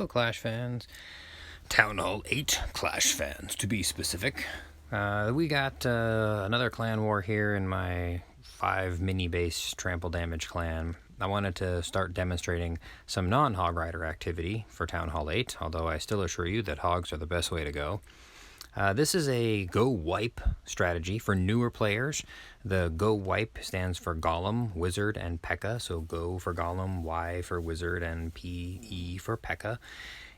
Clash fans. Town Hall 8 Clash fans, to be specific. We got another clan war here in my 5 mini-base trample damage clan. I wanted to start demonstrating some non-hog rider activity for Town Hall 8, although I still assure you that hogs are the best way to go. This is a go wipe strategy for newer players. The go wipe stands for Golem, Wizard, and P.E.K.K.A. So go for Golem, Y for Wizard, and P.E. for P.E.K.K.A.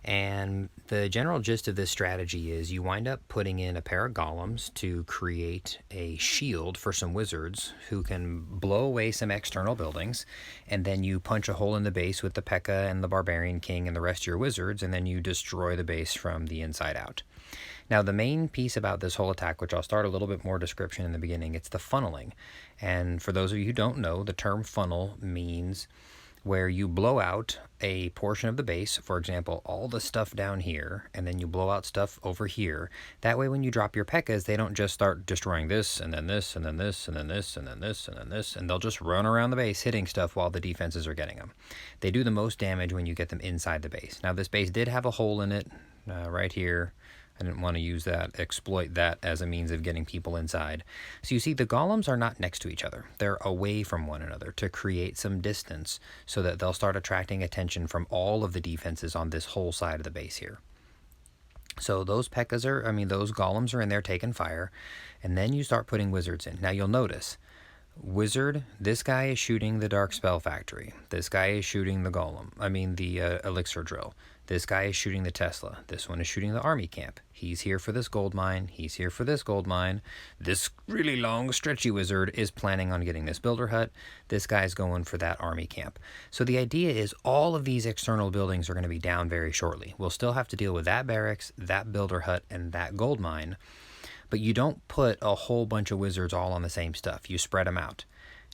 And the general gist of this strategy is you wind up putting in a pair of golems to create a shield for some wizards who can blow away some external buildings, and then you punch a hole in the base with the P.E.K.K.A. and the Barbarian King and the rest of your wizards, and then you destroy the base from the inside out. Now, the main piece about this whole attack, which I'll start a little bit more description in the beginning, it's the funneling. And for those of you who don't know, the term funnel means where you blow out a portion of the base, for example, all the stuff down here, and then you blow out stuff over here. That way, when you drop your P.E.K.K.A.s, they don't just start destroying this, and then this, and then this, and then this, and then this, and then this, and they'll just run around the base hitting stuff while the defenses are getting them. They do the most damage when you get them inside the base. Now, this base did have a hole in it right here. I didn't want to use that, exploit that as a means of getting people inside. So you see, the golems are not next to each other. They're away from one another to create some distance so that they'll start attracting attention from all of the defenses on this whole side of the base here. So those P.E.K.K.A.s those golems are in there taking fire, and then you start putting wizards in. Now you'll notice, wizard, this guy is shooting the Dark Spell Factory. This guy is shooting the the elixir drill. This guy is shooting the Tesla. This one is shooting the army camp. He's here for this gold mine. He's here for this gold mine. This really long, stretchy wizard is planning on getting this builder hut. This guy's going for that army camp. So the idea is all of these external buildings are going to be down very shortly. We'll still have to deal with that barracks, that builder hut, and that gold mine. But you don't put a whole bunch of wizards all on the same stuff. You spread them out.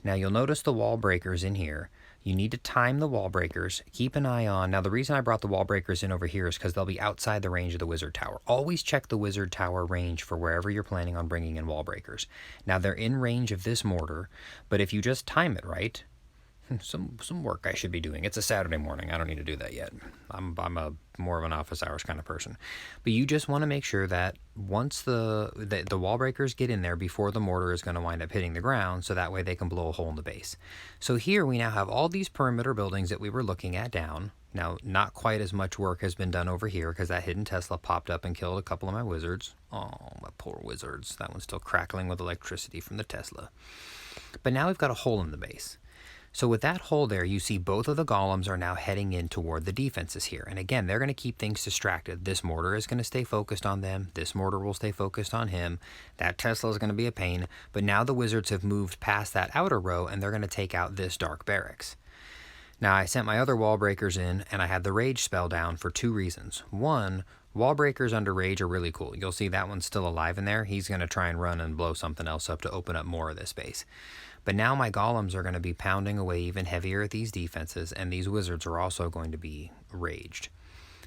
Now you'll notice the wall breakers in here. You need to time the wall breakers. Keep an eye on. Now the reason I brought the wall breakers in over here is because they'll be outside the range of the wizard tower. Always check the wizard tower range for wherever you're planning on bringing in wall breakers. Now they're in range of this mortar, but if you just time it right, some work I should be doing. It's a Saturday morning. I don't need to do that yet. I'm a more of an office hours kind of person. But you just want to make sure that once the wall breakers get in there before the mortar is going to wind up hitting the ground, so that way they can blow a hole in the base. So here we now have all these perimeter buildings that we were looking at down. Now, not quite as much work has been done over here because that hidden Tesla popped up and killed a couple of my wizards. Oh, my poor wizards. That one's still crackling with electricity from the Tesla. But now we've got a hole in the base. So with that hole there, you see both of the golems are now heading in toward the defenses here. And again, they're going to keep things distracted. This mortar is going to stay focused on them. This mortar will stay focused on him. That Tesla is going to be a pain. But now the wizards have moved past that outer row, and they're going to take out this dark barracks. Now, I sent my other wall breakers in, and I had the rage spell down for 2 reasons. One, wall breakers under rage are really cool. You'll see that one's still alive in there. He's going to try and run and blow something else up to open up more of this space. But now my golems are going to be pounding away even heavier at these defenses, and these wizards are also going to be raged.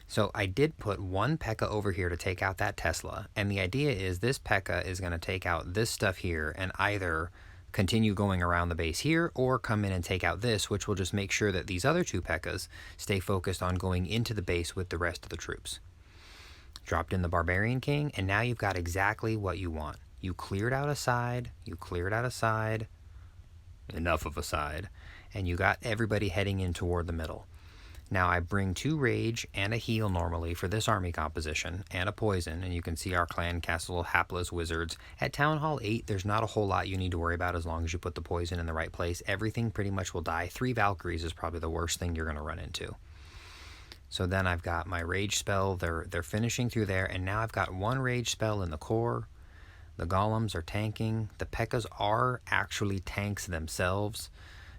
So I did put one P.E.K.K.A. over here to take out that Tesla, and the idea is this P.E.K.K.A. is going to take out this stuff here and either continue going around the base here or come in and take out this, which will just make sure that these other 2 P.E.K.K.A.s stay focused on going into the base with the rest of the troops. Dropped in the Barbarian King, and now you've got exactly what you want. You cleared out a side, enough of a side, and you got everybody heading in toward the middle. Now I bring 2 rage and a heal normally for this army composition, and a poison, and you can see our clan castle hapless wizards. At Town Hall 8, there's not a whole lot you need to worry about as long as you put the poison in the right place. Everything pretty much will die. 3 Valkyries is probably the worst thing you're going to run into. So then I've got my rage spell. They're finishing through there, and now I've got 1 rage spell in the core. The golems are tanking. The P.E.K.K.A.s are actually tanks themselves.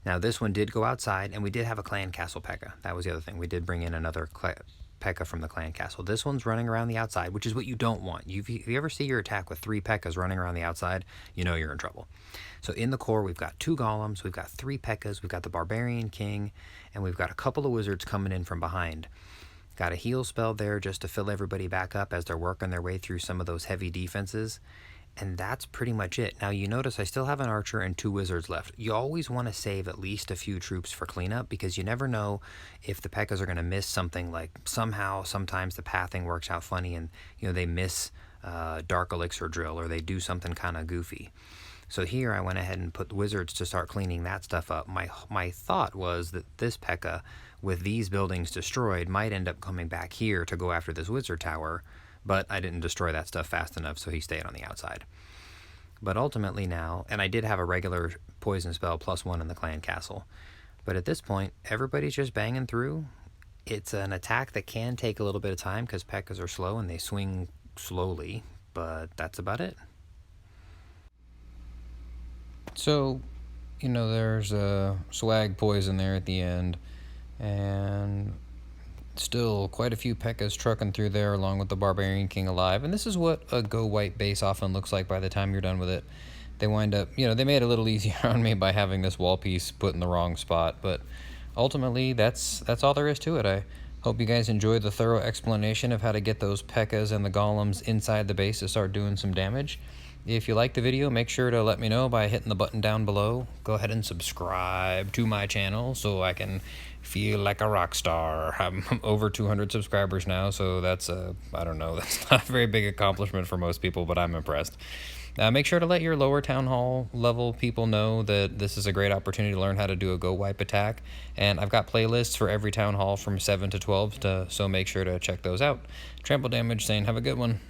Now this one did go outside, and we did have a clan castle P.E.K.K.A. That was the other thing. We did bring in another P.E.K.K.A. from the clan castle. This one's running around the outside, which is what you don't want. If you ever see your attack with 3 P.E.K.K.A.s running around the outside, you know you're in trouble. So in the core, we've got 2 golems, we've got 3 P.E.K.K.A.s, we've got the Barbarian King, and we've got a couple of wizards coming in from behind. Got a heal spell there just to fill everybody back up as they're working their way through some of those heavy defenses. And that's pretty much it. Now you notice I still have an archer and 2 wizards left. You always want to save at least a few troops for cleanup, because you never know if the P.E.K.K.A.s are going to miss something. Like somehow, sometimes the pathing works out funny and they miss Dark Elixir Drill, or they do something kind of goofy. So here I went ahead and put the wizards to start cleaning that stuff up. My thought was that this P.E.K.K.A, with these buildings destroyed, might end up coming back here to go after this wizard tower, but I didn't destroy that stuff fast enough, so he stayed on the outside. But ultimately now, and I did have a regular poison spell +1 in the clan castle, but at this point, everybody's just banging through. It's an attack that can take a little bit of time because P.E.K.K.A.s are slow and they swing slowly, but that's about it. So, there's a swag poison there at the end, and still quite a few P.E.K.K.A.s trucking through there along with the Barbarian King alive. And this is what a go white base often looks like by the time you're done with it. They wind up, they made it a little easier on me by having this wall piece put in the wrong spot, but ultimately that's all there is to it. I hope you guys enjoyed the thorough explanation of how to get those P.E.K.K.A.s and the golems inside the base to start doing some damage. If you liked the video, make sure to let me know by hitting the button down below. Go ahead and subscribe to my channel so I can feel like a rock star. I'm over 200 subscribers now, so that's I don't know, that's not a very big accomplishment for most people, but I'm impressed. Make sure to let your lower town hall level people know that this is a great opportunity to learn how to do a go wipe attack, and I've got playlists for every town hall from 7 to 12, so make sure to check those out. Trample Damage saying have a good one.